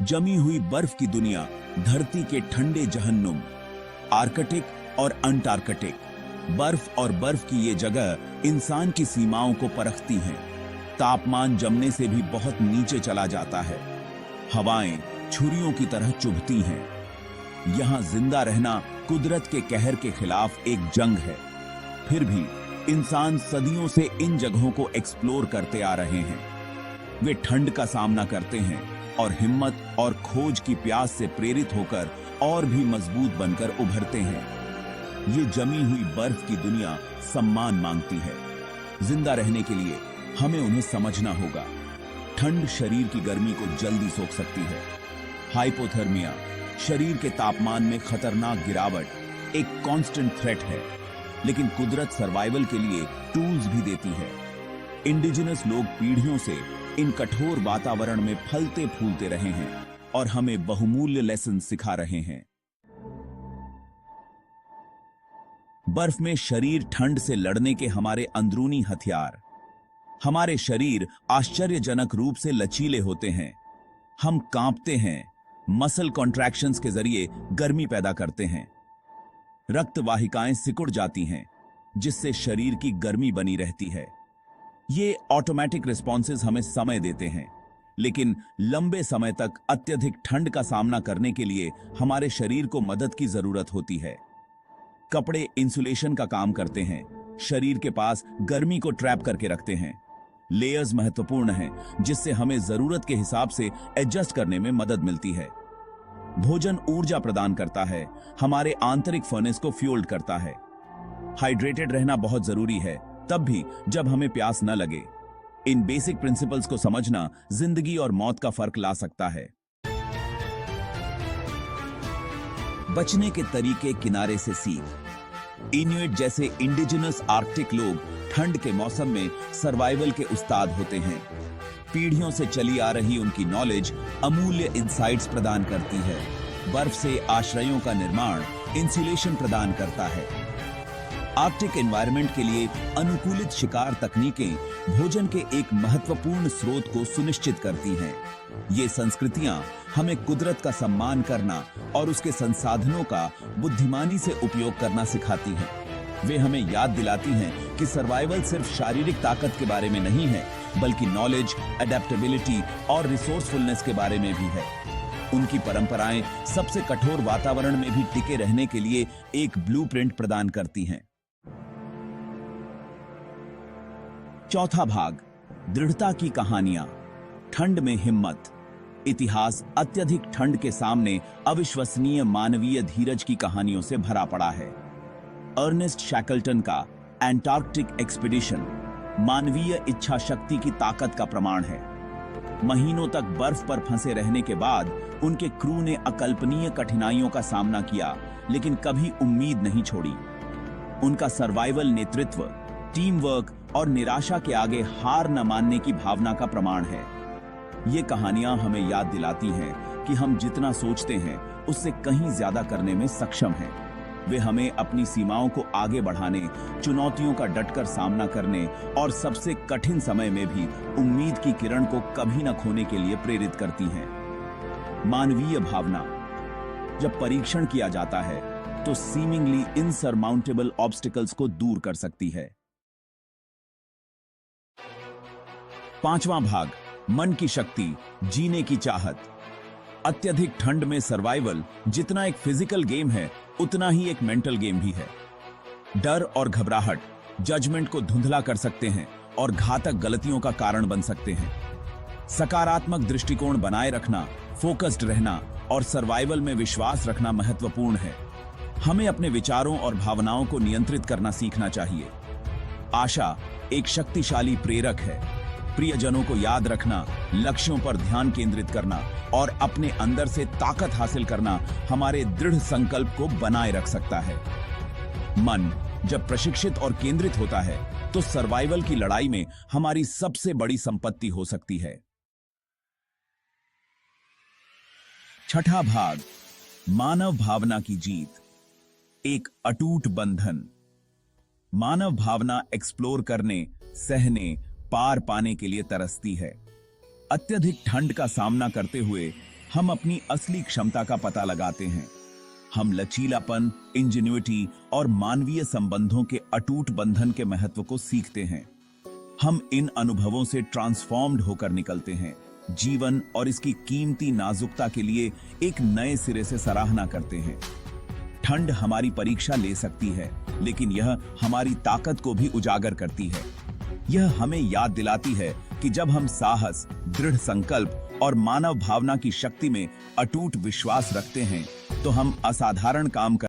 जमी हुई बर्फ की दुनिया, धरती के ठंडे जहन्नुम, आर्कटिक और अंटार्कटिक। बर्फ और बर्फ की ये जगह इंसान की सीमाओं को परखती हैं। तापमान जमने से भी बहुत नीचे चला जाता है। हवाएं छुरियों की तरह चुभती हैं। यहां जिंदा रहना कुदरत के कहर के खिलाफ एक जंग है। फिर भी इंसान सदियों से इन जगहों को एक्सप्लोर करते आ रहे हैं। वे ठंड का सामना करते हैं और हिम्मत और खोज की प्यास से प्रेरित होकर और भी मजबूत बनकर उभरते हैं। ये जमी हुई बर्फ की दुनिया सम्मान मांगती है। जिंदा रहने के लिए हमें उन्हें समझना होगा। ठंड शरीर की गर्मी को जल्दी सोख सकती है। हाइपोथर्मिया, शरीर के तापमान में खतरनाक गिरावट, एक कांस्टेंट थ्रेट है, लेकिन कुदरत सर्वाइवल के लिए टूल्स भी देती है। इंडिजिनस लोग पीढ़ियों से इन कठोर वातावरण में फलते फूलते रहे हैं और हमें बहुमूल्य लेसन सिखा रहे हैं। बर्फ में शरीर ठंड से लड़ने के हमारे अंदरूनी हथियार। हमारे शरीर आश्चर्यजनक रूप से लचीले होते हैं। हम कांपते हैं, मसल कॉन्ट्रैक्शंस के जरिए गर्मी पैदा करते हैं। रक्त वाहिकाएं सिकुड़ जाती हैं, जिससे शरीर की गर्मी बनी रहती है। ये ऑटोमेटिक रिस्पॉन्सेज हमें समय देते हैं, लेकिन लंबे समय तक अत्यधिक ठंड का सामना करने के लिए हमारे शरीर को मदद की जरूरत होती है। कपड़े इंसुलेशन का काम करते हैं, शरीर के पास गर्मी को ट्रैप करके रखते हैं। लेयर्स महत्वपूर्ण हैं, जिससे हमें जरूरत के हिसाब से एडजस्ट करने में मदद मिलती है। भोजन ऊर्जा प्रदान करता है, हमारे आंतरिक फर्नेस को फ्यूल्ड करता है। हाइड्रेटेड रहना बहुत जरूरी है, तब भी जब हमें प्यास न लगे। इन बेसिक प्रिंसिपल्स को समझना जिंदगी और मौत का फर्क ला सकता है। बचने के तरीके किनारे से सीख। इन्यूट जैसे इंडिजिनस आर्कटिक लोग ठंड के मौसम में सर्वाइवल के उस्ताद होते हैं। पीढ़ियों से चली आ रही उनकी नॉलेज अमूल्य इंसाइट्स प्रदान करती है। बर्फ से आश्रयों का निर्माण इंसुलेशन प्रदान करता है। आर्कटिक एनवायरनमेंट के लिए अनुकूलित शिकार तकनीकें भोजन के एक महत्वपूर्ण स्रोत को सुनिश्चित करती हैं। ये संस्कृतियां हमें कुदरत का सम्मान करना और उसके संसाधनों का बुद्धिमानी से उपयोग करना सिखाती हैं। वे हमें याद दिलाती हैं कि सर्वाइवल सिर्फ शारीरिक ताकत के बारे में नहीं है, बल्कि नॉलेज, अडेप्टेबिलिटी और रिसोर्सफुलनेस के बारे में भी है। उनकी परंपराएं सबसे कठोर वातावरण में भी टिके रहने के लिए एक ब्लूप्रिंट प्रदान करती हैं। चौथा भाग, दृढ़ता की कहानियां। ठंड में हिम्मत। इतिहास अत्यधिक ठंड के सामने अविश्वसनीय मानवीय धीरज की कहानियों से भरा पड़ा है। अर्नेस्ट शैकल्टन का एंटार्कटिक एक्सपीडिशन मानवीय इच्छा शक्ति की ताकत का प्रमाण है। महीनों तक बर्फ पर फंसे रहने के बाद उनके क्रू ने अकल्पनीय कठिनाइयों का सामना किया, लेकिन कभी उम्मीद नहीं छोड़ी। उनका सर्वाइवल नेतृत्व, टीम वर्क और निराशा के आगे हार न मानने की भावना का प्रमाण है। ये कहानियां हमें याद दिलाती हैं कि हम जितना सोचते हैं उससे कहीं ज्यादा करने में सक्षम हैं। वे हमें अपनी सीमाओं को आगे बढ़ाने, चुनौतियों का डटकर सामना करने और सबसे कठिन समय में भी उम्मीद की किरण को कभी न खोने के लिए प्रेरित करती हैं। मानवीय भावना। जब परीक्षण किया जाता है तो सीमिंगली इनसरमाउंटेबल ऑब्स्टिकल्स को दूर कर सकती है। पांचवां भाग, मन की शक्ति, जीने की चाहत। अत्यधिक ठंड में सर्वाइवल जितना एक फिजिकल गेम है, उतना ही एक मेंटल गेम भी है। डर और घबराहट जजमेंट को धुंधला कर सकते हैं और घातक गलतियों का कारण बन सकते हैं। सकारात्मक दृष्टिकोण बनाए रखना, फोकस्ड रहना और सर्वाइवल में विश्वास रखना महत्वपूर्ण है। हमें अपने विचारों और भावनाओं को नियंत्रित करना सीखना चाहिए। आशा एक शक्तिशाली प्रेरक है। प्रियजनों को याद रखना, लक्ष्यों पर ध्यान केंद्रित करना और अपने अंदर से ताकत हासिल करना हमारे दृढ़ संकल्प को बनाए रख सकता है। मन जब प्रशिक्षित और केंद्रित होता है तो सर्वाइवल की लड़ाई में हमारी सबसे बड़ी संपत्ति हो सकती है। छठा भाग, मानव भावना की जीत। एक अटूट बंधन। मानव भावना एक्सप्लोर करने, सहने, पार पाने के लिए तरसती है। अत्यधिक ठंड का सामना करते हुए हम अपनी असली क्षमता का पता लगाते हैं। हम लचीलापन, इंजेन्युइटी और मानवीय संबंधों के अटूट बंधन के महत्व को सीखते हैं। हम इन अनुभवों से ट्रांसफॉर्म्ड होकर निकलते हैं, जीवन और इसकी कीमती नाजुकता के लिए एक नए सिरे से सराहना करते हैं। ठंड हमारी परीक्षा ले सकती है, लेकिन यह हमारी ताकत को भी उजागर करती है। यह हमें याद दिलाती है कि जब हम साहस, दृढ़ संकल्प और मानव भावना की शक्ति में अटूट विश्वास रखते हैं, तो हम असाधारण काम कर